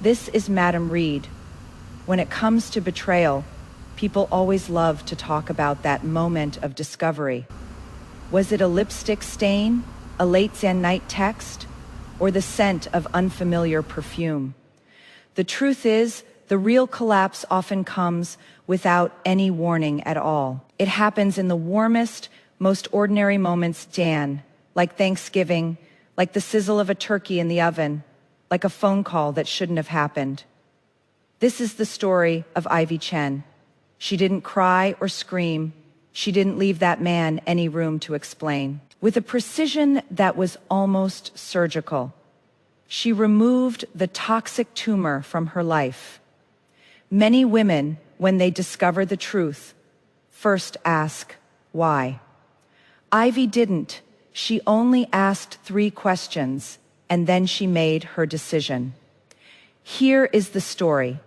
This is Madam Reed. When it comes to betrayal, people always love to talk about that moment of discovery. Was it a lipstick stain, a late-at-night text, or the scent of unfamiliar perfume? The truth is, the real collapse often comes without any warning at all. It happens in the warmest, most ordinary moments, like Thanksgiving, like the sizzle of a turkey in the oven, like a phone call that shouldn't have happened. This is the story of Ivy Chen. She didn't cry or scream. She didn't leave that man any room to explain. With a precision that was almost surgical, she removed the toxic tumor from her life. Many women, when they discover the truth, first ask, why? Ivy didn't. She only asked 3 questions, and then she made her decision. Here is the story.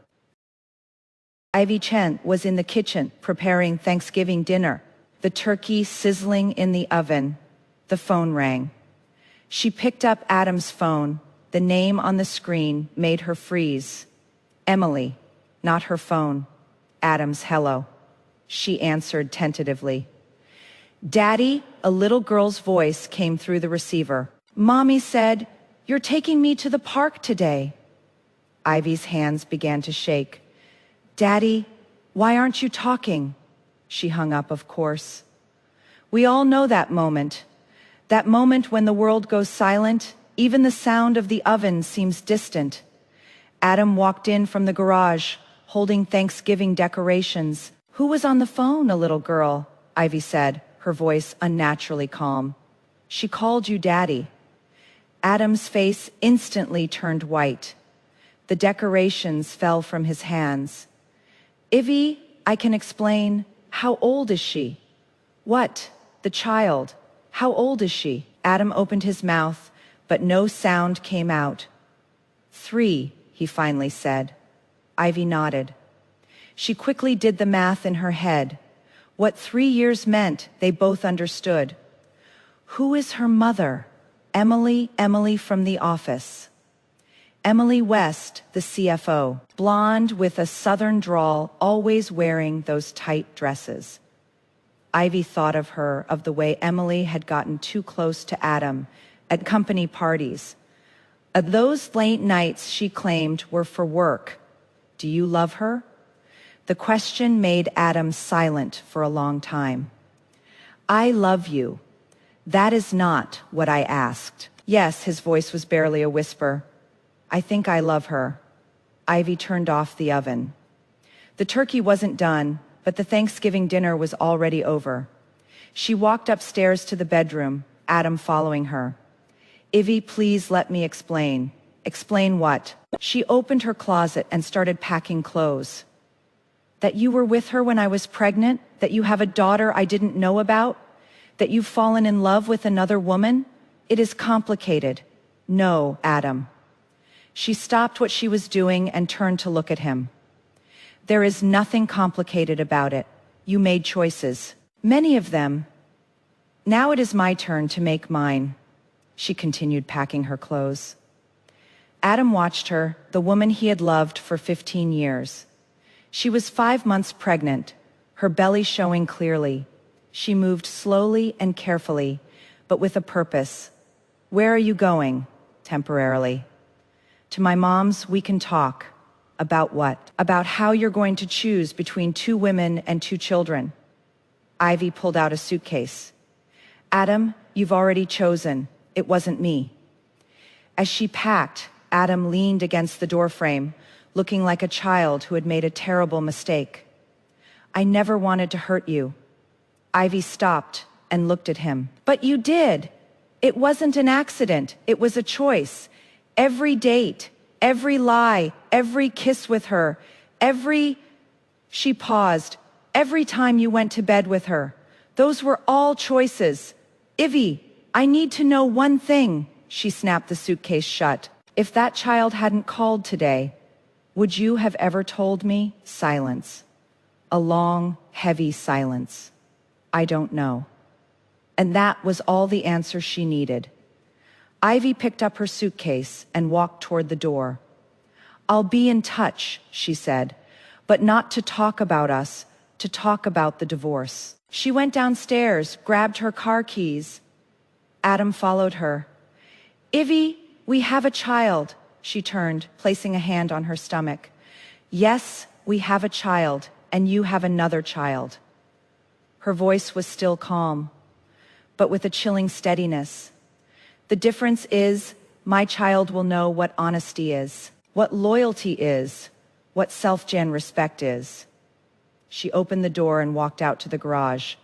Ivy Chen was in the kitchen preparing Thanksgiving dinner, the turkey sizzling in the oven. The phone rang. She picked up Adam's phone. The name on the screen made her freeze. Emily, not her phone. Adam's hello. She answered tentatively. Daddy, a little girl's voice came through the receiver. Mommy said, "You're taking me to the park today." Ivy's hands began to shake. Daddy, why aren't you talking? She hung up, of course. We all know that moment when the world goes silent, even the sound of the oven seems distant. Adam walked in from the garage, holding Thanksgiving decorations. Who was on the phone, a little girl? Ivy said, her voice unnaturally calm. She called you Daddy. Adam's face instantly turned white. The decorations fell from his hands. Ivy, I can explain. How old is she? What? The child. How old is she? Adam opened his mouth, but no sound came out. 3, he finally said. Ivy nodded. She quickly did the math in her head. What 3 years meant, they both understood. Who is her mother? Emily from the office. Emily West, the CFO, blonde with a southern drawl, always wearing those tight dresses. Ivy thought of her, of the way Emily had gotten too close to Adam at company parties. Those late nights she claimed were for work. Do you love her? The question made Adam silent for a long time. I love you. That is not what I asked. Yes, his voice was barely a whisper. I think I love her. Ivy turned off the oven. The turkey wasn't done, but the Thanksgiving dinner was already over. She walked upstairs to the bedroom, Adam following her. Ivy, please let me explain. Explain what? She opened her closet and started packing clothes. That you were with her when I was pregnant? That you have a daughter I didn't know about? That you've fallen in love with another woman? It is complicated. No, Adam. She stopped what she was doing and turned to look at him. There is nothing complicated about it. You made choices. Many of them. Now it is my turn to make mine. She continued packing her clothes. Adam watched her, the woman he had loved for 15 years. She was 5 months pregnant, her belly showing clearly. She moved slowly and carefully, but with a purpose. Where are you going? Temporarily. To my mom's, we can talk. About what? About how you're going to choose between 2 women and 2 children. Ivy pulled out a suitcase. Adam, you've already chosen. It wasn't me. As she packed, Adam leaned against the doorframe, looking like a child who had made a terrible mistake. I never wanted to hurt you. Ivy stopped and looked at him. But you did. It wasn't an accident. It was a choice. Every date, every lie, every kiss with her, she paused, every time you went to bed with her. Those were all choices. Ivy, I need to know one thing. She snapped the suitcase shut. If that child hadn't called today, would you have ever told me? Silence. A long, heavy silence. I don't know. And that was all the answer she needed. Ivy picked up her suitcase and walked toward the door. I'll be in touch, she said, but not to talk about us, to talk about the divorce. She went downstairs, grabbed her car keys. Adam followed her. Ivy, we have a child, she turned, placing a hand on her stomach. Yes, we have a child, and you have another child. Her voice was still calm, but with a chilling steadiness. The difference is, my child will know what honesty is, what loyalty is, what self-gen respect is. She opened the door and walked out to the garage.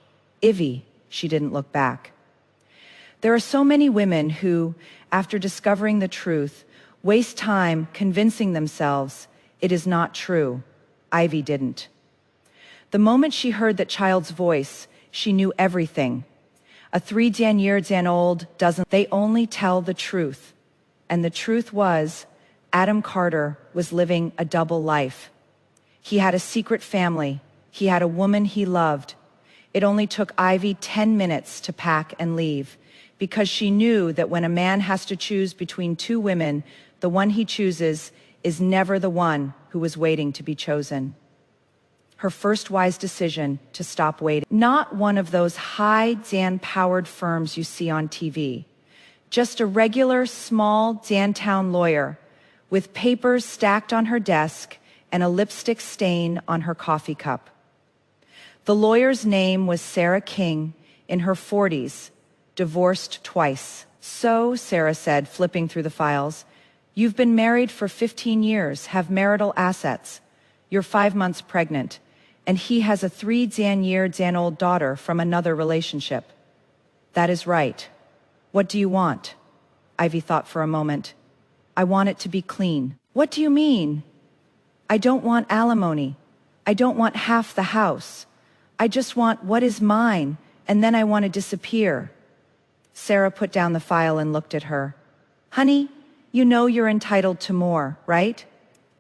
Ivy, she didn't look back. There are so many women who, after discovering the truth, waste time convincing themselves it is not true. Ivy didn't. The moment she heard that child's voice, she knew everything. A 3-year-old doesn't, they only tell the truth. And the truth was, Adam Carter was living a double life. He had a secret family. He had a woman he loved. It only took Ivy 10 minutes to pack and leave, because she knew that when a man has to choose between two women, the one he chooses is never the one who was waiting to be chosen. Her first wise decision to stop waiting. Not one of those high-Dan-powered firms you see on TV. Just a regular, small Dan-town lawyer with papers stacked on her desk and a lipstick stain on her coffee cup. The lawyer's name was Sarah King, in her 40s, divorced twice. So, Sarah said, flipping through the files, you've been married for 15 years, have marital assets. You're 5 months pregnant, and he has a 3-year-old daughter from another relationship. That is right. What do you want? Ivy thought for a moment. I want it to be clean. What do you mean? I don't want alimony. I don't want half the house. I just want what is mine, and then I want to disappear. Sarah put down the file and looked at her. Honey, you know you're entitled to more, right?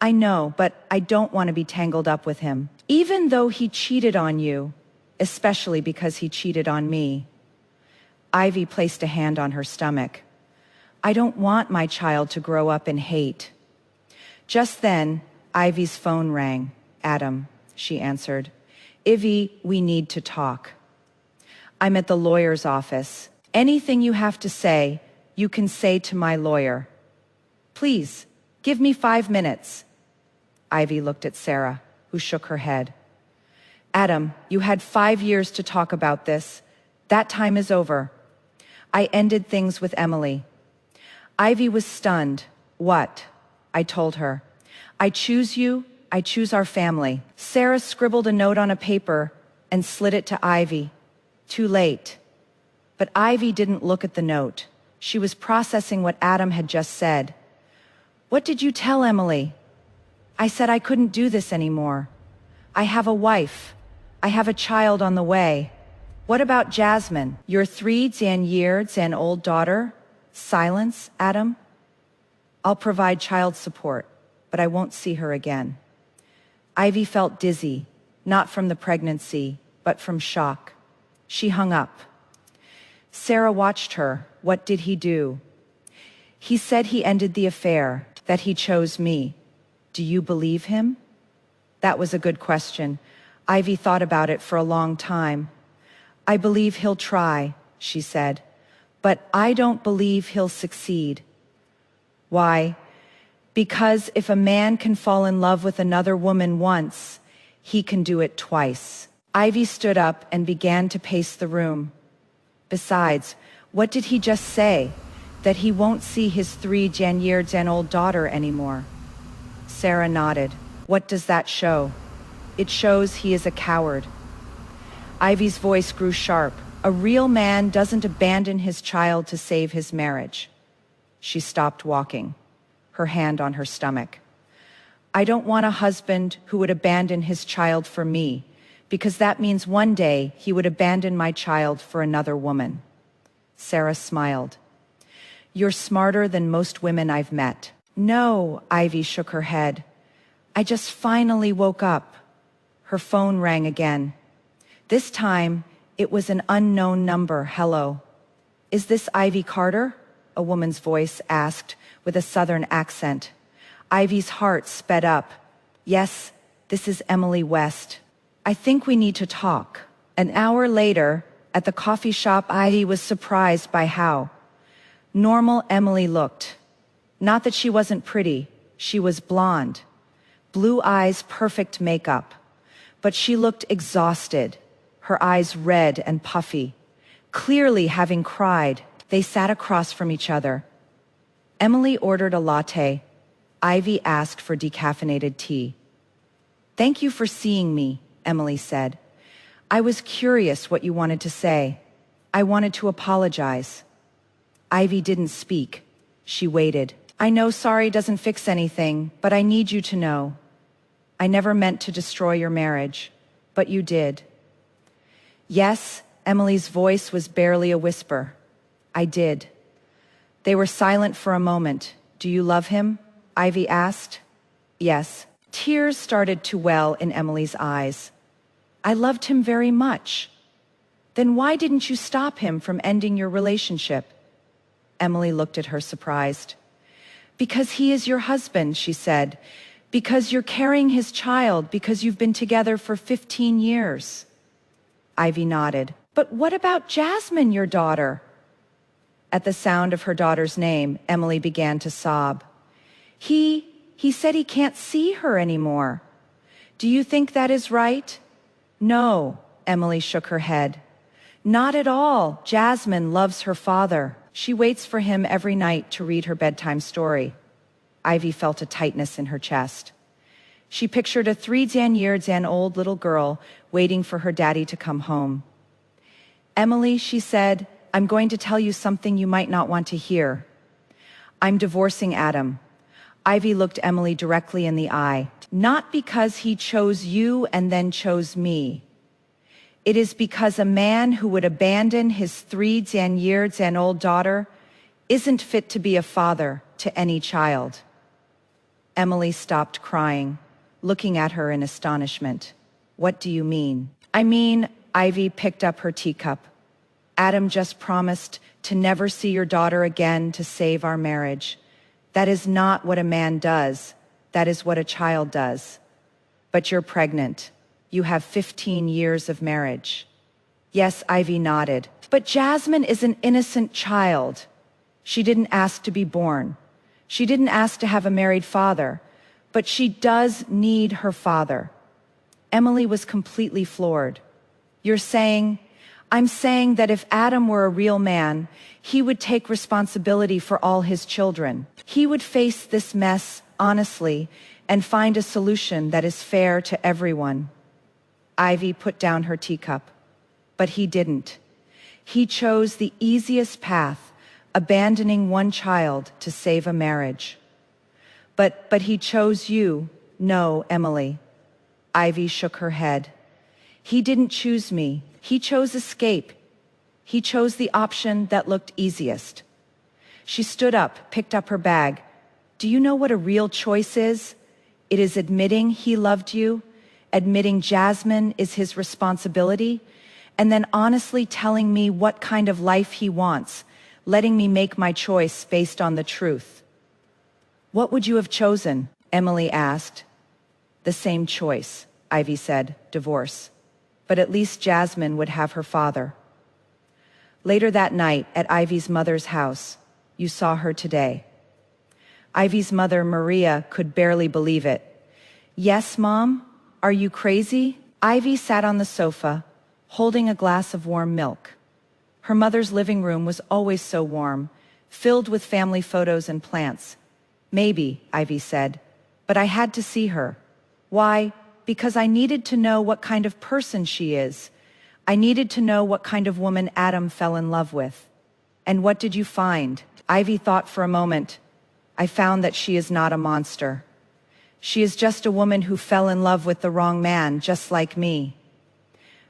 I know, but I don't want to be tangled up with him. Even though he cheated on you, especially because he cheated on me. Ivy placed a hand on her stomach. I don't want my child to grow up in hate. Just then, Ivy's phone rang. Adam, she answered. Ivy, we need to talk. I'm at the lawyer's office. Anything you have to say, you can say to my lawyer. Please, give me 5 minutes. Ivy looked at Sarah, who shook her head. Adam, you had 5 years to talk about this. That time is over. I ended things with Emily. Ivy was stunned. What? I told her. I choose you. I choose our family. Sarah scribbled a note on a paper and slid it to Ivy. Too late. But Ivy didn't look at the note. She was processing what Adam had just said. What did you tell Emily? I said I couldn't do this anymore. I have a wife. I have a child on the way. What about Jasmine, your 3-year-old daughter? Silence, Adam. I'll provide child support, but I won't see her again. Ivy felt dizzy, not from the pregnancy, but from shock. She hung up. Sarah watched her. What did he do? He said he ended the affair, that he chose me. Do you believe him? That was a good question. Ivy thought about it for a long time. I believe he'll try, she said, but I don't believe he'll succeed. Why? Because if a man can fall in love with another woman once, he can do it twice. Ivy stood up and began to pace the room. Besides, what did he just say? That he won't see his 3-year-old daughter anymore. Sarah nodded. What does that show? It shows he is a coward. Ivy's voice grew sharp. A real man doesn't abandon his child to save his marriage. She stopped walking, her hand on her stomach. I don't want a husband who would abandon his child for me, because that means one day he would abandon my child for another woman. Sarah smiled. You're smarter than most women I've met. No, Ivy shook her head. I just finally woke up. Her phone rang again. This time, it was an unknown number. Hello. Is this Ivy Carter? A woman's voice asked with a southern accent. Ivy's heart sped up. Yes, this is Emily West. I think we need to talk. An hour later, at the coffee shop, Ivy was surprised by how normal Emily looked. Not that she wasn't pretty, she was blonde. Blue eyes, perfect makeup. But she looked exhausted, her eyes red and puffy. Clearly having cried, they sat across from each other. Emily ordered a latte. Ivy asked for decaffeinated tea. Thank you for seeing me, Emily said. I was curious what you wanted to say. I wanted to apologize. Ivy didn't speak. She waited. I know sorry doesn't fix anything, but I need you to know. I never meant to destroy your marriage, but you did. Yes, Emily's voice was barely a whisper. I did. They were silent for a moment. Do you love him? Ivy asked. Yes. Tears started to well in Emily's eyes. I loved him very much. Then why didn't you stop him from ending your relationship? Emily looked at her surprised. Because he is your husband, she said. Because you're carrying his child, because you've been together for 15 years. Ivy nodded. But what about Jasmine, your daughter? At the sound of her daughter's name, Emily began to sob. He said he can't see her anymore. Do you think that is right? No, Emily shook her head. Not at all. Jasmine loves her father. She waits for him every night to read her bedtime story. Ivy felt a tightness in her chest. She pictured a 3-year-old little girl waiting for her daddy to come home. Emily, she said, I'm going to tell you something you might not want to hear. I'm divorcing Adam. Ivy looked Emily directly in the eye. Not because he chose you and then chose me. It is because a man who would abandon his 3-year-old daughter isn't fit to be a father to any child. Emily stopped crying, looking at her in astonishment. What do you mean? I mean, Ivy picked up her teacup. Adam just promised to never see your daughter again to save our marriage. That is not what a man does. That is what a child does. But you're pregnant. You have 15 years of marriage. Yes, Ivy nodded. But Jasmine is an innocent child. She didn't ask to be born. She didn't ask to have a married father. But she does need her father. Emily was completely floored. You're saying, I'm saying that if Adam were a real man, he would take responsibility for all his children. He would face this mess honestly and find a solution that is fair to everyone. Ivy put down her teacup, but he didn't. He chose the easiest path, abandoning one child to save a marriage. But he chose you. No, Emily. Ivy shook her head. He didn't choose me. He chose escape. He chose the option that looked easiest. She stood up, picked up her bag. Do you know what a real choice is? It is admitting he loved you, admitting Jasmine is his responsibility, and then honestly telling me what kind of life he wants, letting me make my choice based on the truth. What would you have chosen? Emily asked. The same choice, Ivy said, divorce. But at least Jasmine would have her father. Later that night at Ivy's mother's house, you saw her today. Ivy's mother, Maria, could barely believe it. Yes, Mom? Are you crazy? Ivy sat on the sofa, holding a glass of warm milk. Her mother's living room was always so warm, filled with family photos and plants. Maybe, Ivy said, but I had to see her. Why? Because I needed to know what kind of person she is. I needed to know what kind of woman Adam fell in love with. And what did you find? Ivy thought for a moment. I found that she is not a monster. She is just a woman who fell in love with the wrong man, just like me.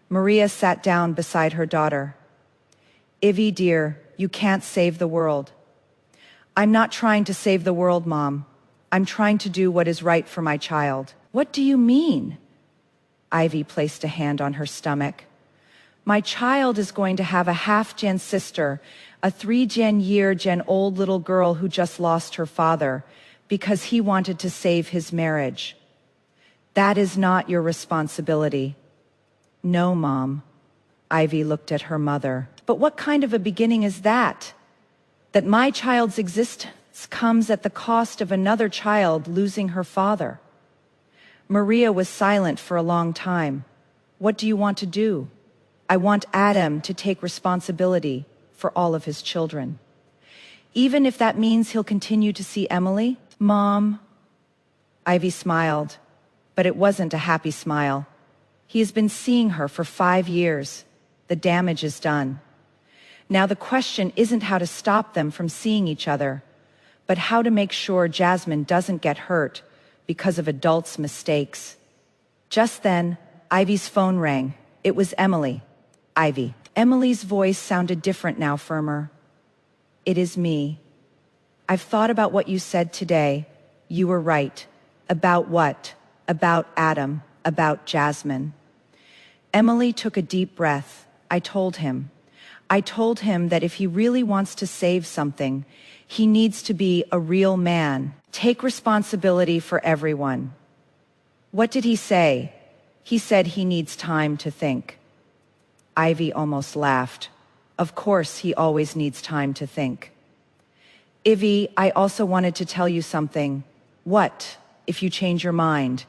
Maria sat down beside her daughter. Ivy, dear, you can't save the world. I'm not trying to save the world, Mom. I'm trying to do what is right for my child. What do you mean? Ivy placed a hand on her stomach. My child is going to have a half-gen sister, a 3-year-old little girl who just lost her father, because he wanted to save his marriage. That is not your responsibility. No, Mom. Ivy looked at her mother. But what kind of a beginning is that? That my child's existence comes at the cost of another child losing her father. Maria was silent for a long time. What do you want to do? I want Adam to take responsibility for all of his children. Even if that means he'll continue to see Emily? Mom. Ivy smiled, but it wasn't a happy smile. He has been seeing her for 5 years. The damage is done. Now the question isn't how to stop them from seeing each other, but how to make sure Jasmine doesn't get hurt because of adults' mistakes. Just then, Ivy's phone rang. It was Emily. Ivy. Emily's voice sounded different now, firmer. It is me. I've thought about what you said today. You were right. About what? About Adam. About Jasmine. Emily took a deep breath. I told him that if he really wants to save something, he needs to be a real man. Take responsibility for everyone. What did he say? He said he needs time to think. Ivy almost laughed. Of course he always needs time to think. Ivy, I also wanted to tell you something. What, if you change your mind?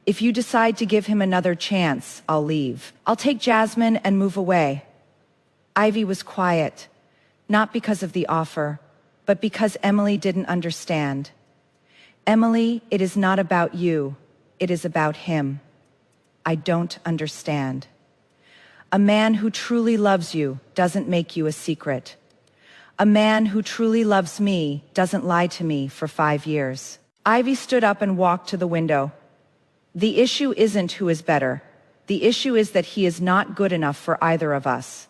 If you decide to give him another chance, I'll leave. I'll take Jasmine and move away. Ivy was quiet, not because of the offer, but because Emily didn't understand. Emily, it is not about you. It is about him. I don't understand. A man who truly loves you doesn't make you a secret. A man who truly loves me doesn't lie to me for 5 years. Ivy stood up and walked to the window. The issue isn't who is better. The issue is that he is not good enough for either of us.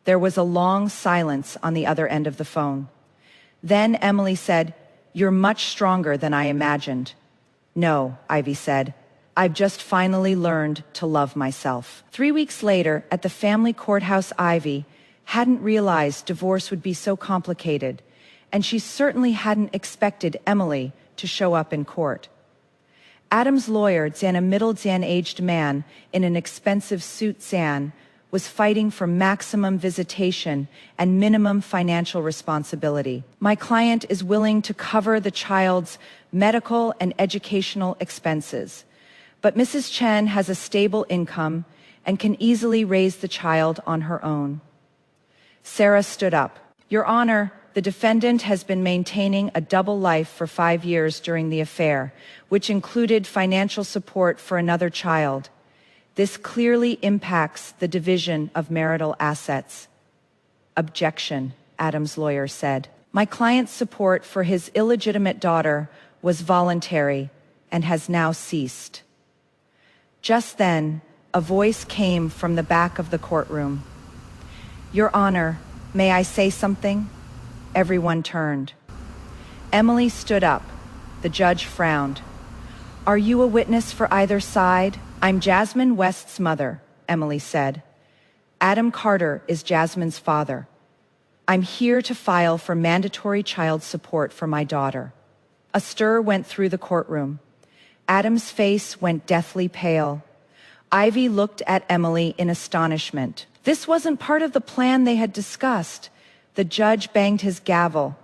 There was a long silence on the other end of the phone. Then Emily said, "You're much stronger than I imagined." "No," Ivy said. "I've just finally learned to love myself." 3 weeks later, at the family courthouse, Ivy hadn't realized divorce would be so complicated, and she certainly hadn't expected Emily to show up in court. Adam's lawyer, Zan, a middle Zan-aged man in an expensive suit, Zan, was fighting for maximum visitation and minimum financial responsibility. My client is willing to cover the child's medical and educational expenses, but Mrs. Chen has a stable income and can easily raise the child on her own. Sarah stood up. Your Honor, the defendant has been maintaining a double life for 5 years during the affair, which included financial support for another child. This clearly impacts the division of marital assets. Objection, Adam's lawyer said. My client's support for his illegitimate daughter was voluntary and has now ceased. Just then, a voice came from the back of the courtroom. Your Honor, may I say something? Everyone turned. Emily stood up. The judge frowned. Are you a witness for either side? I'm Jasmine West's mother, Emily said. Adam Carter is Jasmine's father. I'm here to file for mandatory child support for my daughter. A stir went through the courtroom. Adam's face went deathly pale. Ivy looked at Emily in astonishment. This wasn't part of the plan they had discussed. The judge banged his gavel.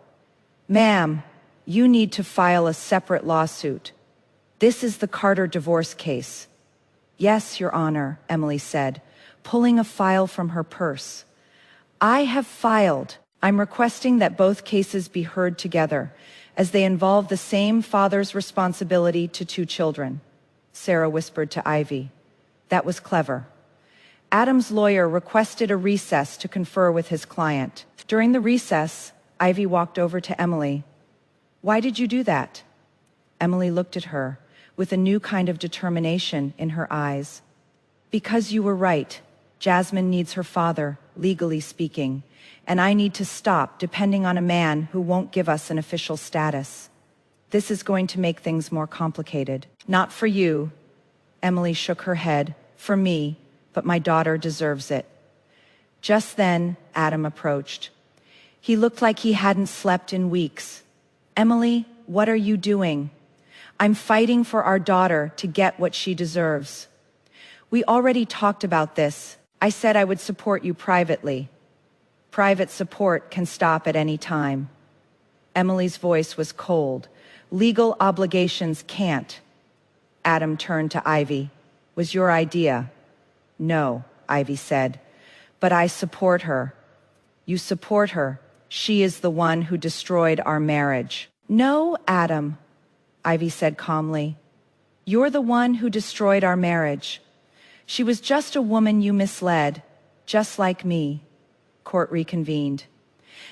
Ma'am, you need to file a separate lawsuit. This is the Carter divorce case. Yes, Your Honor, Emily said, pulling a file from her purse. I have filed. I'm requesting that both cases be heard together, as they involve the same father's responsibility to 2 children. Sarah whispered to Ivy. That was clever. Adam's lawyer requested a recess to confer with his client. During the recess, Ivy walked over to Emily. Why did you do that? Emily looked at her with a new kind of determination in her eyes. Because you were right. Jasmine needs her father, legally speaking, and I need to stop depending on a man who won't give us an official status. This is going to make things more complicated. Not for you. Emily shook her head. For me, but my daughter deserves it. Just then, Adam approached. He looked like he hadn't slept in weeks. Emily, what are you doing? I'm fighting for our daughter to get what she deserves. We already talked about this. I said I would support you privately. Private support can stop at any time. Emily's voice was cold. Legal obligations can't. Adam turned to Ivy. Was your idea? No, Ivy said. But I support her. You support her. She is the one who destroyed our marriage. No, Adam, Ivy said calmly. You're the one who destroyed our marriage. She was just a woman you misled, just like me. Court reconvened.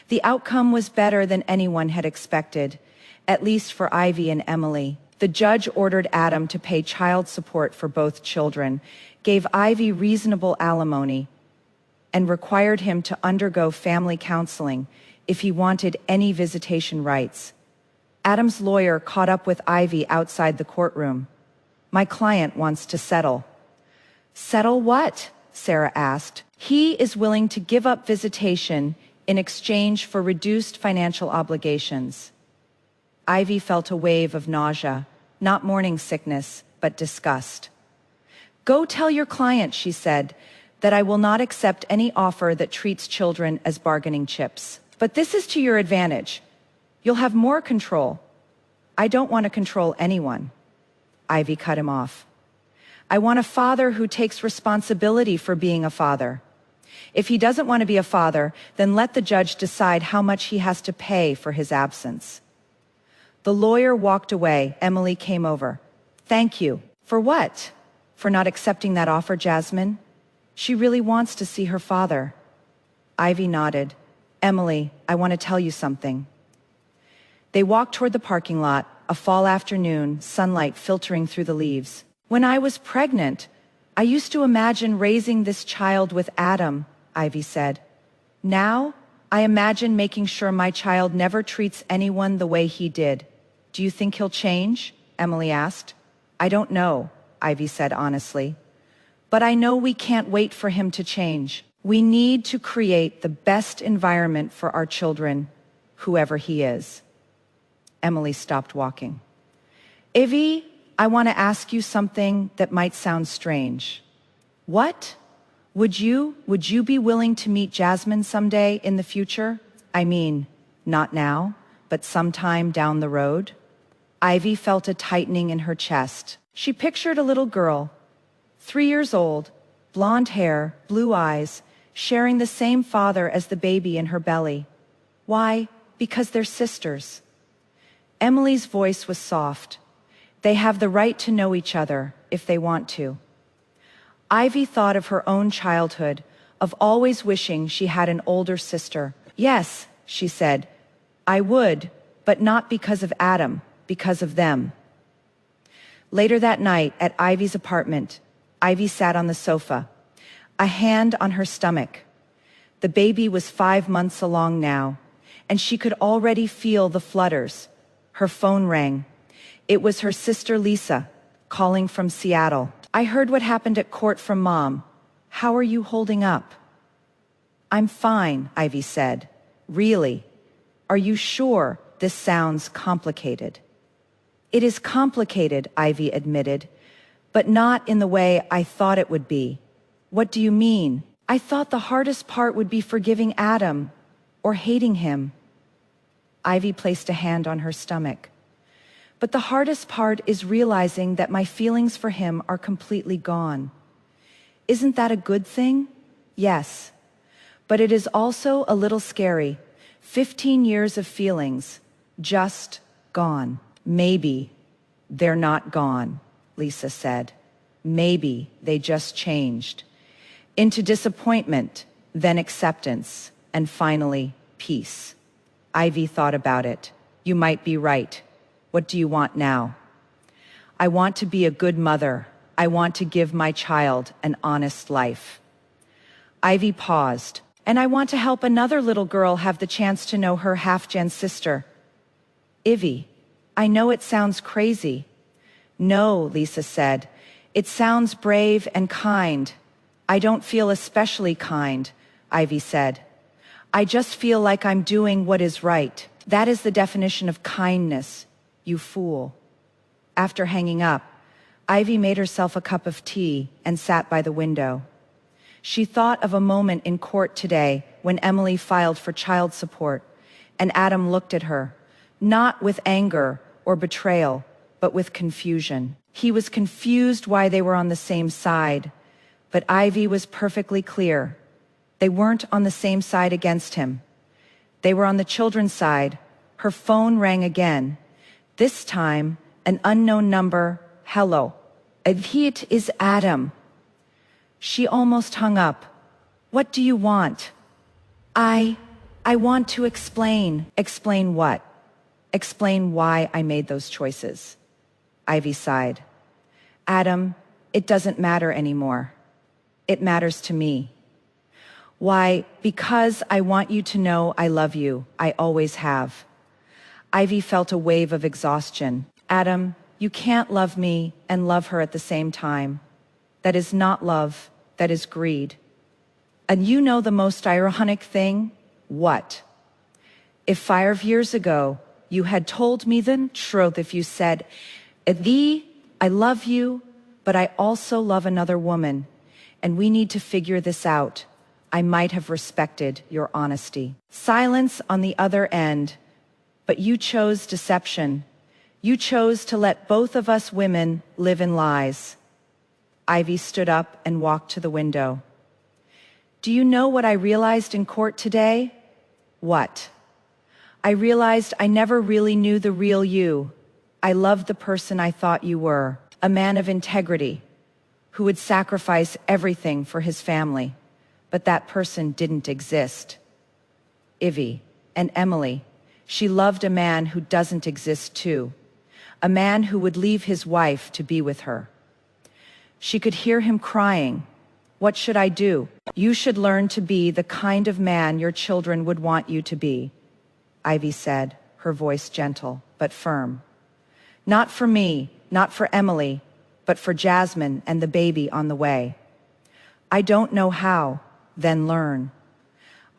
The outcome was better than anyone had expected, at least for Ivy and Emily. The judge ordered Adam to pay child support for both children, gave Ivy reasonable alimony, and required him to undergo family counseling if he wanted any visitation rights. Adam's lawyer caught up with Ivy outside the courtroom. My client wants to settle. Settle what? Sarah asked. He is willing to give up visitation in exchange for reduced financial obligations. Ivy felt a wave of nausea, not morning sickness, but disgust. Go tell your client, she said, that I will not accept any offer that treats children as bargaining chips. But this is to your advantage. You'll have more control. I don't want to control anyone. Ivy cut him off. I want a father who takes responsibility for being a father. If he doesn't want to be a father, then let the judge decide how much he has to pay for his absence. The lawyer walked away. Emily came over. Thank you. For what? For not accepting that offer, Jasmine? She really wants to see her father. Ivy nodded. Emily, I want to tell you something. They walked toward the parking lot, a fall afternoon, sunlight filtering through the leaves. When I was pregnant, I used to imagine raising this child with Adam, Ivy said. Now, I imagine making sure my child never treats anyone the way he did. Do you think he'll change? Emily asked. I don't know, Ivy said honestly. But I know we can't wait for him to change. We need to create the best environment for our children, whoever he is. Emily stopped walking. Ivy, I want to ask you something that might sound strange. What? Would you be willing to meet Jasmine someday in the future? I mean, not now, but sometime down the road? Ivy felt a tightening in her chest. She pictured a little girl, 3 years old, blonde hair, blue eyes, sharing the same father as the baby in her belly. Why? Because they're sisters. Emily's voice was soft. They have the right to know each other if they want to. Ivy thought of her own childhood, of always wishing she had an older sister. Yes, she said, I would, but not because of Adam, because of them. Later that night at Ivy's apartment, Ivy sat on the sofa, a hand on her stomach. The baby was 5 months along now, and she could already feel the flutters. Her phone rang. It was her sister Lisa, calling from Seattle. I heard what happened at court from Mom. How are you holding up? I'm fine, Ivy said. Really? Are you sure this sounds complicated? It is complicated, Ivy admitted, but not in the way I thought it would be. What do you mean? I thought the hardest part would be forgiving Adam or hating him. Ivy placed a hand on her stomach. But the hardest part is realizing that my feelings for him are completely gone. Isn't that a good thing? Yes. But it is also a little scary. 15 years of feelings, just gone. Maybe they're not gone, Lisa said. Maybe they just changed. Into disappointment, then acceptance, and finally, peace. Ivy thought about it. You might be right. What do you want now? I want to be a good mother. I want to give my child an honest life. Ivy paused. And I want to help another little girl have the chance to know her half-gen sister. Ivy, I know it sounds crazy. No, Lisa said. It sounds brave and kind. I don't feel especially kind, Ivy said. I just feel like I'm doing what is right. That is the definition of kindness. you fool." After hanging up, Ivy made herself a cup of tea and sat by the window. She thought of a moment in court today when Emily filed for child support, and Adam looked at her, not with anger or betrayal, but with confusion. He was confused why they were on the same side, but Ivy was perfectly clear. They weren't on the same side against him. They were on the children's side. Her phone rang again. This time, an unknown number. "Hello. It is Adam." She almost hung up. "What do you want?" I want to explain." "Explain what?" "Explain why I made those choices." Ivy sighed. "Adam, it doesn't matter anymore. It matters to me." "Why?" "Because I want you to know I love you. I always have." Ivy felt a wave of exhaustion. "Adam, you can't love me and love her at the same time. That is not love, that is greed." "And you know the most ironic thing?" "What?" "If 5 years ago you had told me the truth, if you said, 'I love you, but I also love another woman, and we need to figure this out,' I might have respected your honesty." Silence on the other end, but you chose deception. You chose to let both of us women live in lies. Ivy stood up and walked to the window. "Do you know what I realized in court today?" "What?" "I realized I never really knew the real you. I loved the person I thought you were, a man of integrity, who would sacrifice everything for his family. But that person didn't exist." Ivy and Emily, she loved a man who doesn't exist too, a man who would leave his wife to be with her. She could hear him crying. "What should I do?" "You should learn to be the kind of man your children would want you to be," Ivy said, her voice gentle but firm. "Not for me, not for Emily, but for Jasmine and the baby on the way." "I don't know how." "Then learn."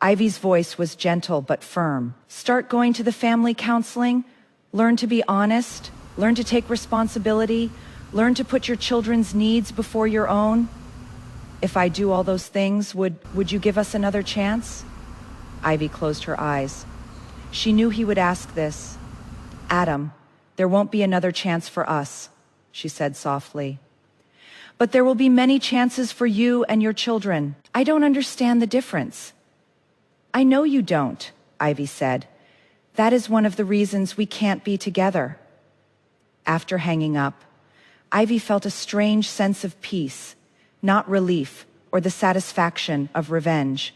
Ivy's voice was gentle but firm. "Start going to the family counseling. Learn to be honest. Learn to take responsibility. Learn to put your children's needs before your own." "If I do all those things, would you give us another chance?" Ivy closed her eyes. She knew he would ask this. "Adam, there won't be another chance for us," she said softly. "But there will be many chances for you and your children. I don't understand the difference." "I know you don't," Ivy said. "That is one of the reasons we can't be together." After hanging up, Ivy felt a strange sense of peace, not relief or the satisfaction of revenge,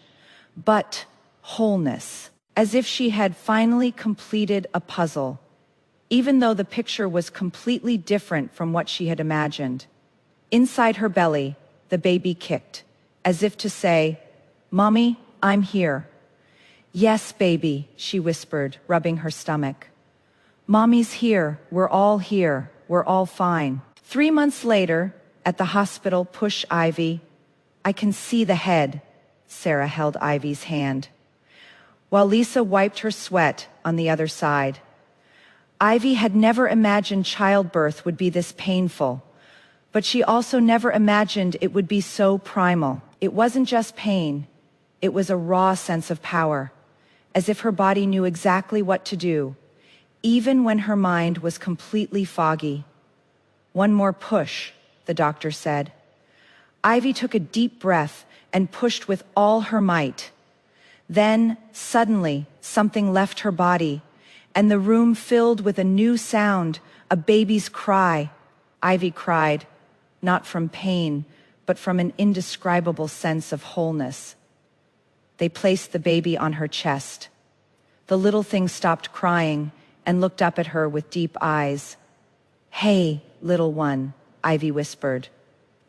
but wholeness, as if she had finally completed a puzzle, even though the picture was completely different from what she had imagined. Inside her belly, the baby kicked, as if to say, "Mommy, I'm here." "Yes, baby," she whispered, rubbing her stomach. "Mommy's here. We're all here. We're all fine." 3 months later, at the hospital, push Ivy. "I can see the head." Sarah held Ivy's hand, while Lisa wiped her sweat on the other side. Ivy had never imagined childbirth would be this painful, but she also never imagined it would be so primal. It wasn't just pain. It was a raw sense of power, as if her body knew exactly what to do, even when her mind was completely foggy. "One more push," the doctor said. Ivy took a deep breath and pushed with all her might. Then, suddenly, something left her body, and the room filled with a new sound, a baby's cry. Ivy cried, not from pain, but from an indescribable sense of wholeness. They placed the baby on her chest. The little thing stopped crying and looked up at her with deep eyes. "Hey, little one," Ivy whispered.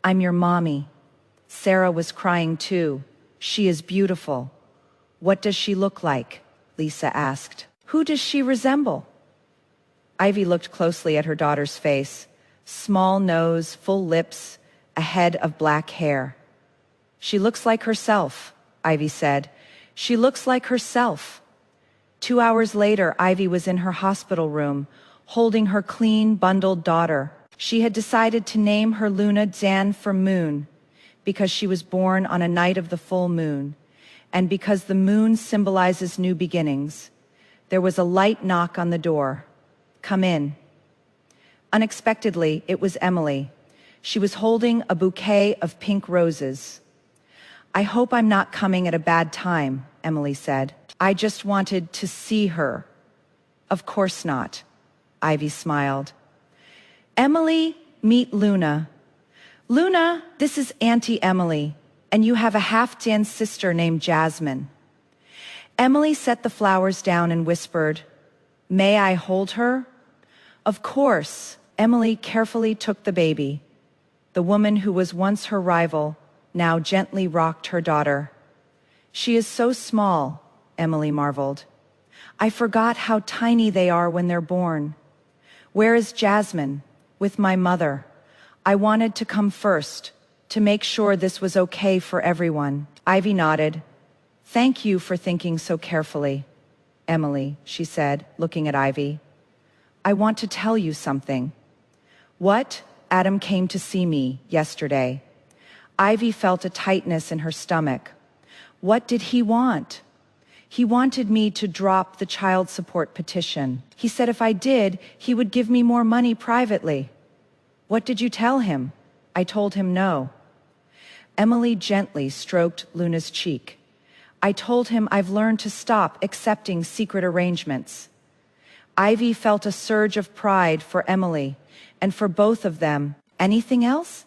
"I'm your mommy." Sarah was crying too. "She is beautiful." "What does she look like?" Lisa asked. "Who does she resemble?" Ivy looked closely at her daughter's face. Small nose, full lips, a head of black hair. "She looks like herself," Ivy said. "She looks like herself." 2 hours later, Ivy was in her hospital room, holding her clean, bundled daughter. She had decided to name her Luna Zan for moon, because she was born on a night of the full moon, and because the moon symbolizes new beginnings. There was a light knock on the door. "Come in." Unexpectedly, it was Emily. She was holding a bouquet of pink roses. "I hope I'm not coming at a bad time," Emily said. "I just wanted to see her." "Of course not," Ivy smiled. "Emily, meet Luna." "Luna, this is Auntie Emily, and you have a half-Dan sister named Jasmine." Emily set the flowers down and whispered, "May I hold her?" "Of course." Emily carefully took the baby. The woman who was once her rival now gently rocked her daughter. "She is so small," Emily marveled. "I forgot how tiny they are when they're born." "Where is Jasmine?" "With my mother. I wanted to come first, to make sure this was okay for everyone." Ivy nodded. "Thank you for thinking so carefully, Emily," she said, looking at Ivy. "I want to tell you something." "What?" "Adam came to see me yesterday." Ivy felt a tightness in her stomach. "What did he want?" "He wanted me to drop the child support petition. He said if I did, he would give me more money privately." "What did you tell him?" "I told him no." Emily gently stroked Luna's cheek. "I told him I've learned to stop accepting secret arrangements." Ivy felt a surge of pride for Emily and for both of them. "Anything else?"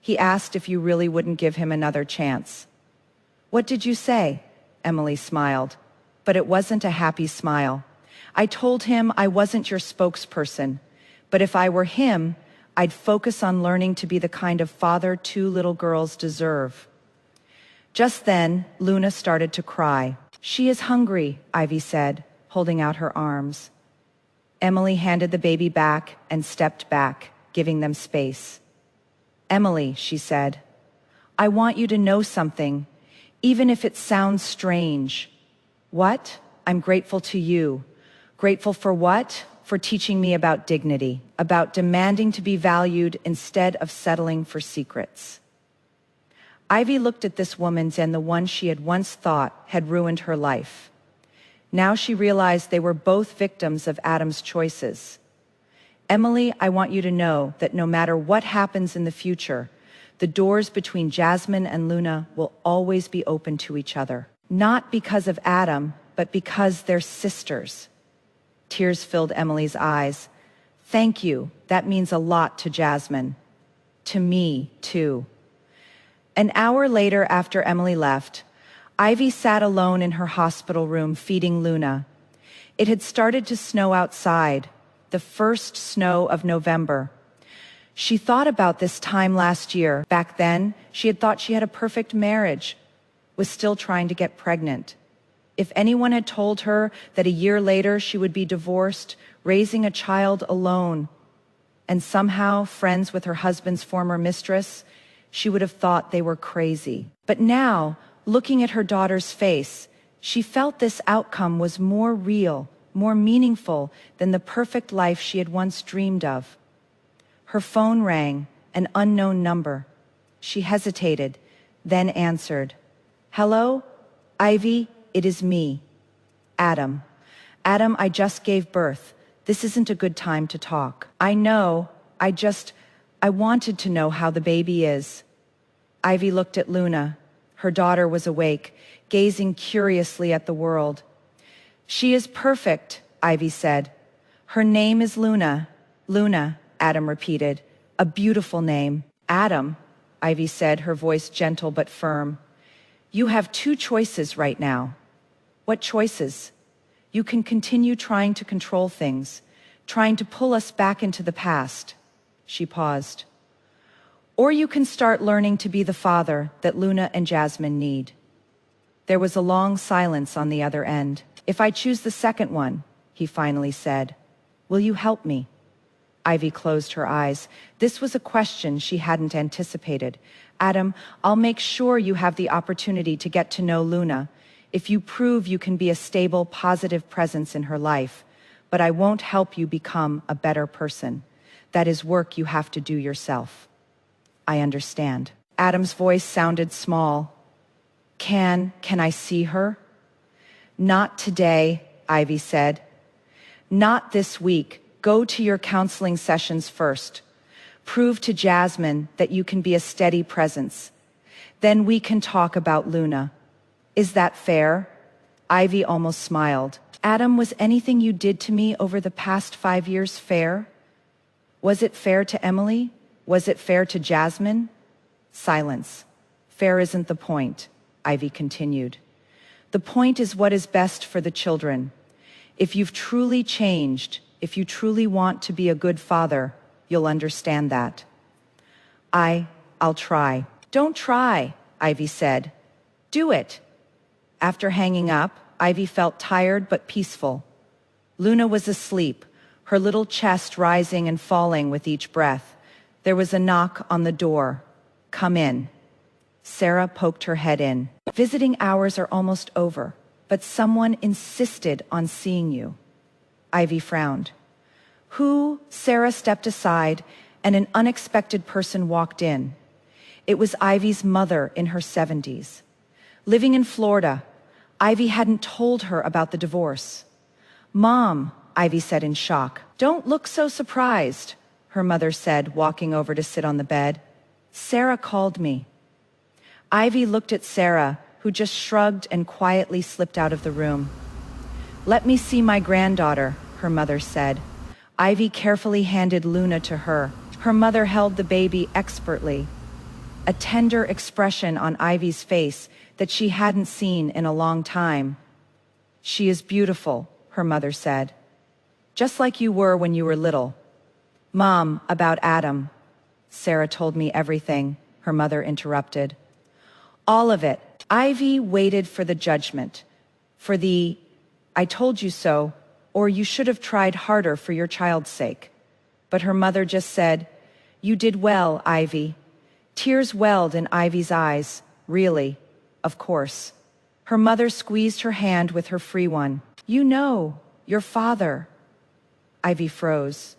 He asked if you really wouldn't give him another chance. "What did you say?" Emily smiled, but it wasn't a happy smile. "I told him I wasn't your spokesperson, but if I were him, I'd focus on learning to be the kind of father two little girls deserve." Just then, Luna started to cry. "She is hungry," Ivy said, holding out her arms. Emily handed the baby back and stepped back, giving them space. "Emily," she said, "I want you to know something, even if it sounds strange." "What?" "I'm grateful to you." "Grateful for what?" "For teaching me about dignity, about demanding to be valued instead of settling for secrets." Ivy looked at this woman's and the one she had once thought had ruined her life. Now she realized they were both victims of Adam's choices. "Emily, I want you to know that no matter what happens in the future, the doors between Jasmine and Luna will always be open to each other. Not because of Adam, but because they're sisters." Tears filled Emily's eyes. "Thank you. That means a lot to Jasmine. To me, too." An hour later, after Emily left, Ivy sat alone in her hospital room feeding Luna. It had started to snow outside, the first snow of November. She thought about this time last year. Back then, she had thought she had a perfect marriage, was still trying to get pregnant. If anyone had told her that a year later she would be divorced, raising a child alone, and somehow friends with her husband's former mistress, she would have thought they were crazy. But now, looking at her daughter's face, she felt this outcome was more real, more meaningful than the perfect life she had once dreamed of. Her phone rang, an unknown number. She hesitated, then answered. "Hello? Ivy, it is me. Adam. Adam, I just gave birth. This isn't a good time to talk." "I know. I wanted to know how the baby is." Ivy looked at Luna. Her daughter was awake, gazing curiously at the world. "She is perfect," Ivy said. "Her name is Luna." "Luna," Adam repeated. "A beautiful name." "Adam," Ivy said, her voice gentle but firm. "You have two choices right now." "What choices?" "You can continue trying to control things, trying to pull us back into the past." She paused. "Or you can start learning to be the father that Luna and Jasmine need." There was a long silence on the other end. "If I choose the second one," he finally said, "will you help me?" Ivy closed her eyes. This was a question she hadn't anticipated. "Adam, I'll make sure you have the opportunity to get to know Luna, if you prove you can be a stable, positive presence in her life. but I won't help you become a better person. That is work you have to do yourself. I understand. Adam's voice sounded small. Can I see her? Not today, Ivy said. Not this week. Go to your counseling sessions first. Prove to Jasmine that you can be a steady presence. Then we can talk about Luna. Is that fair? Ivy almost smiled. Adam, was anything you did to me over the past 5 years fair? Was it fair to Emily? Was it fair to Jasmine? Silence. Fair isn't the point, Ivy continued. The point is what is best for the children. If you've truly changed, if you truly want to be a good father, you'll understand that. I'll try. Don't try, Ivy said. Do it. After hanging up, Ivy felt tired but peaceful. Luna was asleep, her little chest rising and falling with each breath. There was a knock on the door. Come in. Sarah poked her head in. Visiting hours are almost over, but someone insisted on seeing you. Ivy frowned. Who? Sarah stepped aside, and an unexpected person walked in. It was Ivy's mother in her 70s. Living in Florida, Ivy hadn't told her about the divorce. Mom, Ivy said in shock. Don't look so surprised, her mother said, walking over to sit on the bed. Sarah called me. Ivy looked at Sarah, who just shrugged and quietly slipped out of the room. Let me see my granddaughter, her mother said. Ivy carefully handed Luna to her. Her mother held the baby expertly. A tender expression on Ivy's face that she hadn't seen in a long time. She is beautiful, her mother said. Just like you were when you were little. Mom, about Adam. Sarah told me everything, her mother interrupted. All of it. Ivy waited for the judgment, for the, I told you so, or you should have tried harder for your child's sake. But her mother just said, you did well, Ivy. Tears welled in Ivy's eyes. Really, of course. Her mother squeezed her hand with her free one. You know, your father. Ivy froze.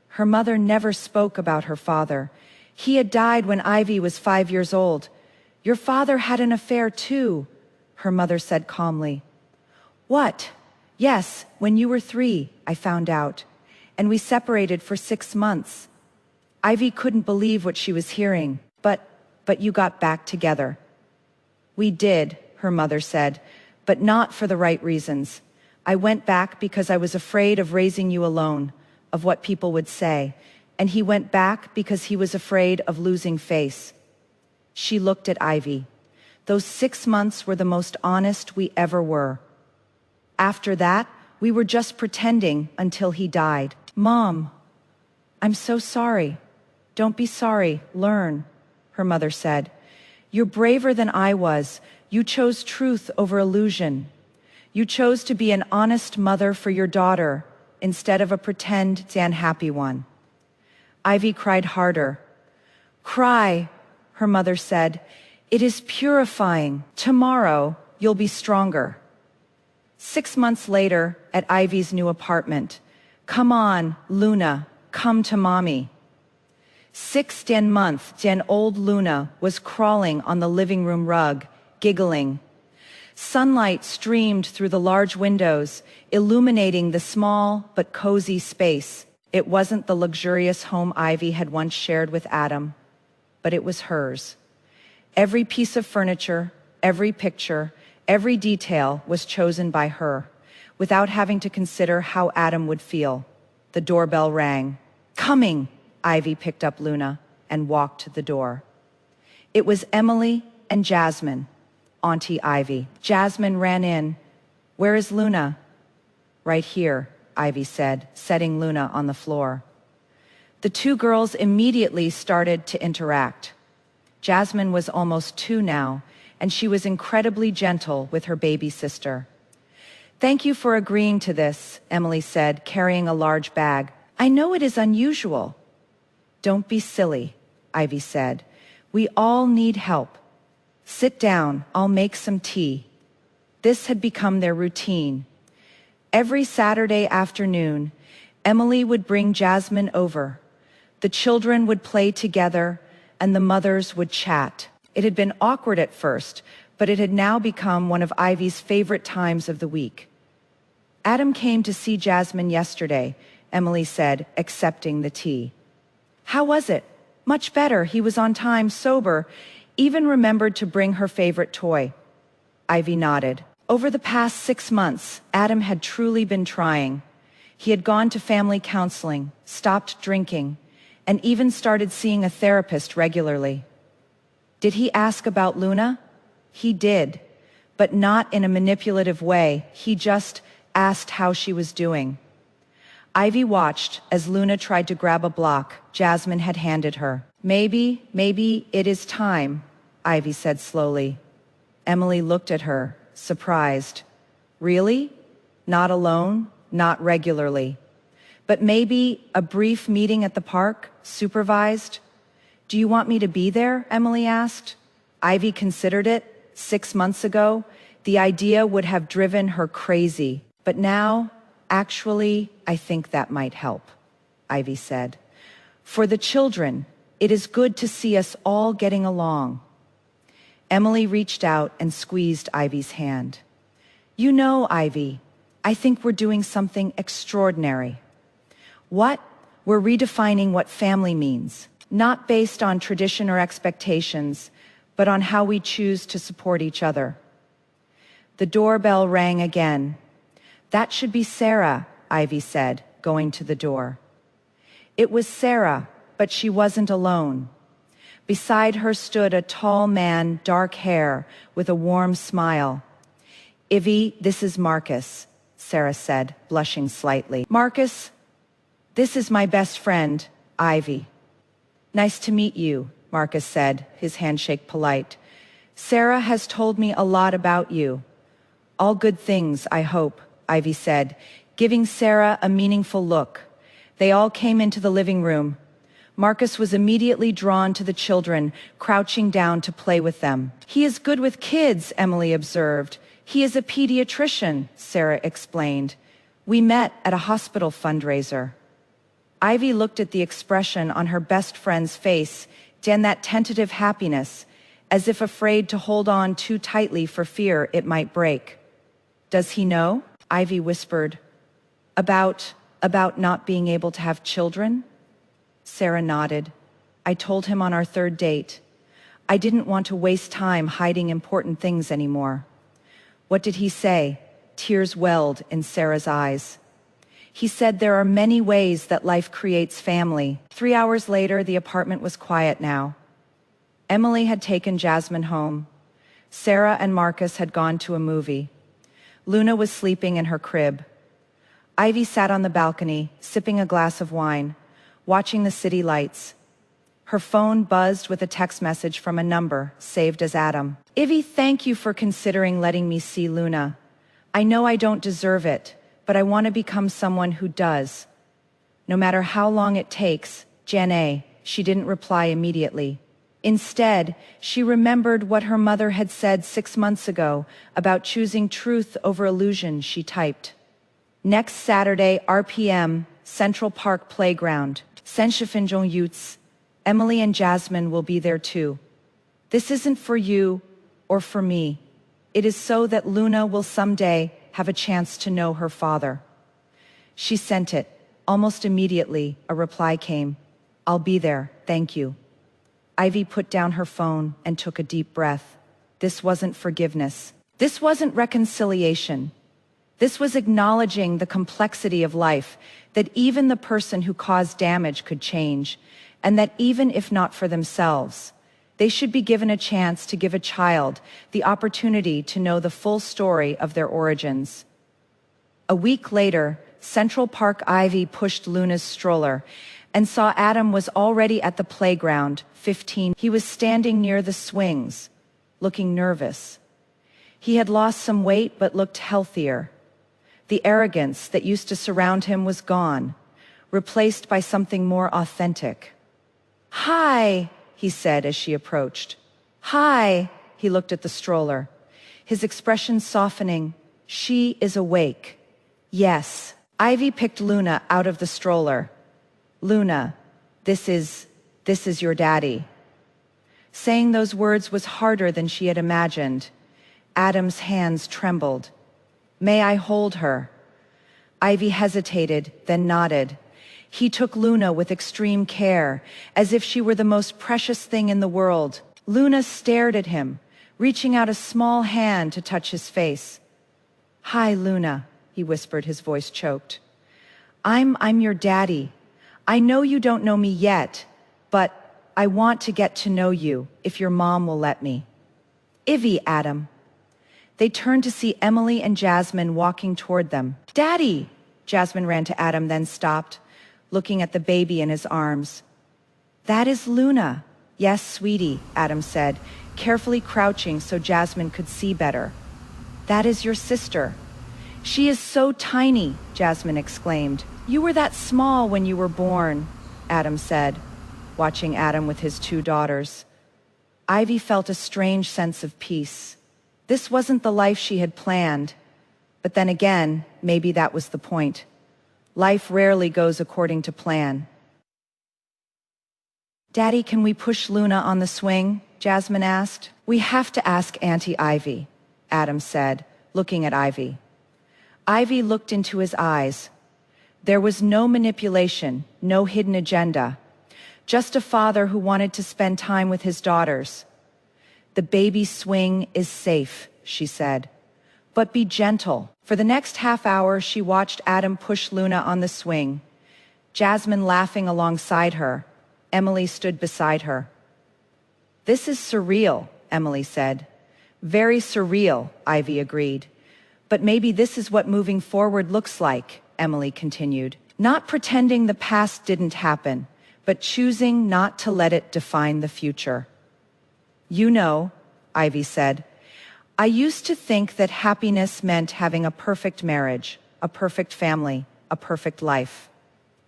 Her mother never spoke about her father. He had died when Ivy was 5 years old. Your father had an affair too, her mother said calmly. What? Yes, when you were 3, I found out. And we separated for 6 months. Ivy couldn't believe what she was hearing. But you got back together. We did, her mother said, but not for the right reasons. I went back because I was afraid of raising you alone, of what people would say. And he went back because he was afraid of losing face. She looked at Ivy. Those 6 months were the most honest we ever were. After that, we were just pretending until he died. Mom, I'm so sorry. Don't be sorry, learn, her mother said. You're braver than I was. You chose truth over illusion. You chose to be an honest mother for your daughter instead of a pretend and happy one. Ivy cried harder. Cry, her mother said. It is purifying. Tomorrow, you'll be stronger. 6 months later, at Ivy's new apartment. Come on, Luna, come to mommy. 6 months, old Luna was crawling on the living room rug, giggling. Sunlight streamed through the large windows, illuminating the small but cozy space. It wasn't the luxurious home Ivy had once shared with Adam, but it was hers. Every piece of furniture, every picture, every detail was chosen by her, without having to consider how Adam would feel. The doorbell rang. Coming! Ivy picked up Luna and walked to the door. It was Emily and Jasmine, Auntie Ivy. Jasmine ran in. Where is Luna? Right here, Ivy said, setting Luna on the floor. The 2 girls immediately started to interact. Jasmine was almost 2 now, and she was incredibly gentle with her baby sister. Thank you for agreeing to this, Emily said, carrying a large bag. I know it is unusual. Don't be silly, Ivy said. We all need help. Sit down, I'll make some tea. This had become their routine. Every Saturday afternoon, Emily would bring Jasmine over. The children would play together, and the mothers would chat. It had been awkward at first, but it had now become one of Ivy's favorite times of the week. Adam came to see Jasmine yesterday, Emily said, accepting the tea. How was it? Much better. He was on time, sober, even remembered to bring her favorite toy. Ivy nodded. Over the past 6 months, Adam had truly been trying. He had gone to family counseling, stopped drinking, and even started seeing a therapist regularly. Did he ask about Luna? He did, but not in a manipulative way. He just asked how she was doing. Ivy watched as Luna tried to grab a block Jasmine had handed her. Maybe it is time, Ivy said slowly. Emily looked at her, surprised. Really? Not alone? Not regularly? But maybe a brief meeting at the park, supervised? Do you want me to be there? Emily asked. Ivy considered it. 6 months ago, the idea would have driven her crazy. But now, actually, I think that might help, Ivy said. For the children, it is good to see us all getting along. Emily reached out and squeezed Ivy's hand. You know, Ivy, I think we're doing something extraordinary. What? We're redefining what family means, not based on tradition or expectations, but on how we choose to support each other. The doorbell rang again. That should be Sarah, Ivy said, going to the door. It was Sarah, but she wasn't alone. Beside her stood a tall man, dark hair, with a warm smile. Ivy, this is Marcus, Sarah said, blushing slightly. Marcus, this is my best friend, Ivy. Nice to meet you, Marcus said, his handshake polite. Sarah has told me a lot about you. All good things, I hope, Ivy said, giving Sarah a meaningful look. They all came into the living room. Marcus was immediately drawn to the children, crouching down to play with them. He is good with kids, Emily observed. He is a pediatrician, Sarah explained. We met at a hospital fundraiser. Ivy looked at the expression on her best friend's face, and that tentative happiness, as if afraid to hold on too tightly for fear it might break. Does he know? Ivy whispered. About not being able to have children? Sarah nodded. I told him on our 3rd date. I didn't want to waste time hiding important things anymore. What did he say? Tears welled in Sarah's eyes. He said there are many ways that life creates family. 3 hours later, the apartment was quiet now. Emily had taken Jasmine home. Sarah and Marcus had gone to a movie. Luna was sleeping in her crib. Ivy sat on the balcony, sipping a glass of wine, watching the city lights. Her phone buzzed with a text message from a number saved as Adam. Ivy, thank you for considering letting me see Luna. I know I don't deserve it, but I want to become someone who does. No matter how long it takes, Janae, she didn't reply immediately. Instead, she remembered what her mother had said 6 months ago about choosing truth over illusion. She typed. Next Saturday, RPM, Central Park Playground. Senshifenjong Youths. Emily and Jasmine will be there too. This isn't for you or for me. It is so that Luna will someday have a chance to know her father. She sent it. Almost immediately, a reply came. I'll be there, thank you. Ivy put down her phone and took a deep breath. This wasn't forgiveness. This wasn't reconciliation. This was acknowledging the complexity of life, that even the person who caused damage could change, and that even if not for themselves, they should be given a chance to give a child the opportunity to know the full story of their origins. A week later, Central Park Ivy pushed Luna's stroller and saw Adam was already at the playground, 15. He was standing near the swings, looking nervous. He had lost some weight but looked healthier. The arrogance that used to surround him was gone, replaced by something more authentic. Hi, he said as she approached. Hi, he looked at the stroller, his expression softening. She is awake. Yes. Ivy picked Luna out of the stroller. Luna, this is your daddy. Saying those words was harder than she had imagined. Adam's hands trembled. May I hold her? Ivy hesitated, then nodded. He took Luna with extreme care, as if she were the most precious thing in the world. Luna stared at him, reaching out a small hand to touch his face. Hi, Luna, he whispered, his voice choked. I'm your daddy. I know you don't know me yet, but I want to get to know you, if your mom will let me. Ivy, Adam. They turned to see Emily and Jasmine walking toward them. Daddy! Jasmine ran to Adam, then stopped, looking at the baby in his arms. That is Luna. Yes, sweetie, Adam said, carefully crouching so Jasmine could see better. That is your sister. She is so tiny, Jasmine exclaimed. You were that small when you were born, Adam said, watching Adam with his two daughters. Ivy felt a strange sense of peace. This wasn't the life she had planned, but then again, maybe that was the point. Life rarely goes according to plan. Daddy, can we push Luna on the swing? Jasmine asked. We have to ask Auntie Ivy, Adam said, looking at Ivy. Ivy looked into his eyes. There was no manipulation, no hidden agenda, just a father who wanted to spend time with his daughters. The baby swing is safe, she said, but be gentle. For the next half hour, she watched Adam push Luna on the swing, Jasmine laughing alongside her. Emily stood beside her. This is surreal, Emily said. Very surreal, Ivy agreed. But maybe this is what moving forward looks like, Emily continued. Not pretending the past didn't happen, but choosing not to let it define the future. You know, Ivy said, I used to think that happiness meant having a perfect marriage, a perfect family, a perfect life.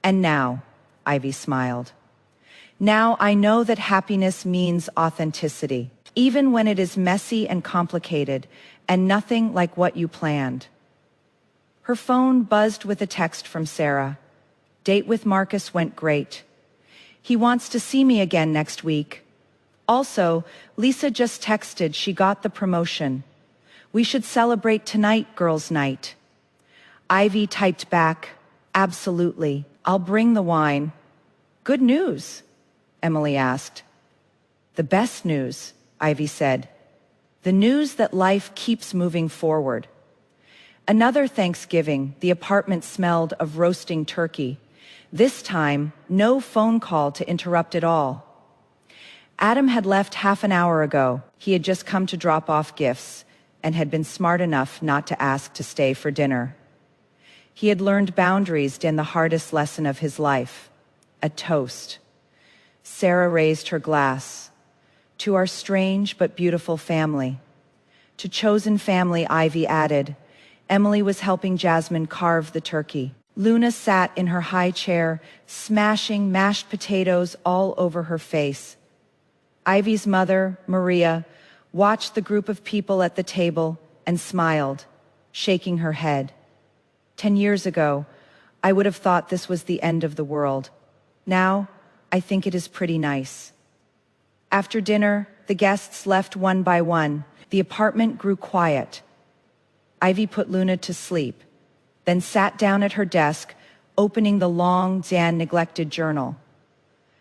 And now, Ivy smiled. Now I know that happiness means authenticity, even when it is messy and complicated and nothing like what you planned. Her phone buzzed with a text from Sarah. Date with Marcus went great. He wants to see me again next week. Also, Lisa just texted she got the promotion. We should celebrate tonight, girls' night. Ivy typed back, absolutely. I'll bring the wine. Good news, Emily asked. The best news, Ivy said. The news that life keeps moving forward. Another Thanksgiving, the apartment smelled of roasting turkey. This time, no phone call to interrupt it all. Adam had left half an hour ago. He had just come to drop off gifts and had been smart enough not to ask to stay for dinner. He had learned boundaries in the hardest lesson of his life, a toast. Sarah raised her glass. To our strange but beautiful family. To chosen family, Ivy added. Emily was helping Jasmine carve the turkey. Luna sat in her high chair, smashing mashed potatoes all over her face. Ivy's mother, Maria, watched the group of people at the table and smiled, shaking her head. 10 years ago, I would have thought this was the end of the world. Now, I think it is pretty nice. After dinner, the guests left one by one. The apartment grew quiet. Ivy put Luna to sleep, then sat down at her desk, opening the long, neglected journal.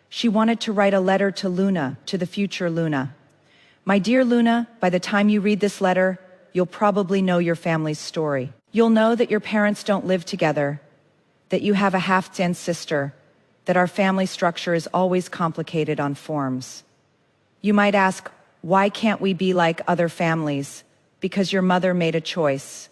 She wanted to write a letter to Luna, to the future Luna. My dear Luna, by the time you read this letter, you'll probably know your family's story. You'll know that your parents don't live together, that you have a half-stand sister, that our family structure is always complicated on forms. You might ask, why can't we be like other families? Because your mother made a choice.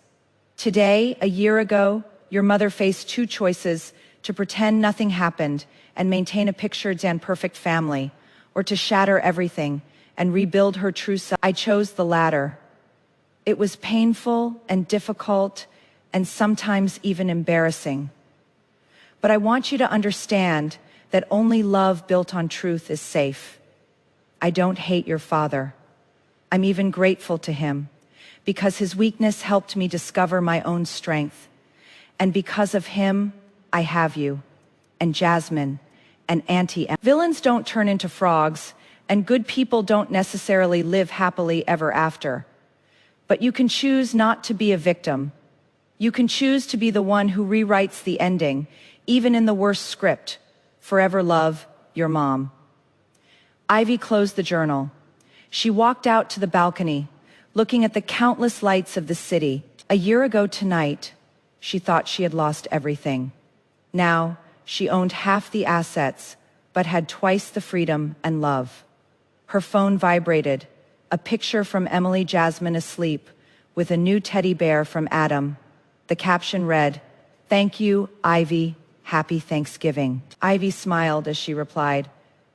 Today, a year ago, your mother faced two choices: to pretend nothing happened and maintain a pictured and perfect family, or to shatter everything and rebuild her true self. I chose the latter. It was painful and difficult and sometimes even embarrassing. But I want you to understand that only love built on truth is safe. I don't hate your father. I'm even grateful to him, because his weakness helped me discover my own strength. And because of him, I have you, and Jasmine, and Auntie Em. Villains don't turn into frogs, and good people don't necessarily live happily ever after. But you can choose not to be a victim. You can choose to be the one who rewrites the ending, even in the worst script. Forever love, your mom. Ivy closed the journal. She walked out to the balcony, looking at the countless lights of the city. A year ago tonight, she thought she had lost everything. Now, she owned half the assets, but had twice the freedom and love. Her phone vibrated, a picture from Emily Jasmine asleep, with a new teddy bear from Adam. The caption read, "Thank you, Ivy. Happy Thanksgiving." Ivy smiled as she replied,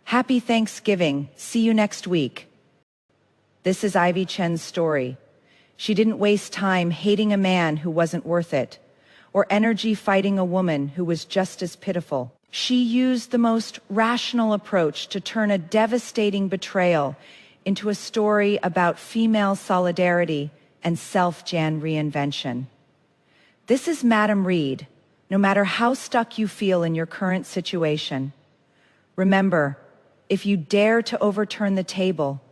"Happy Thanksgiving. See you next week." This is Ivy Chen's story. She didn't waste time hating a man who wasn't worth it, or energy fighting a woman who was just as pitiful. She used the most rational approach to turn a devastating betrayal into a story about female solidarity and self-Jan reinvention. This is Madam Reed. No matter how stuck you feel in your current situation, remember, if you dare to overturn the table,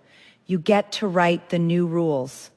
you get to write the new rules.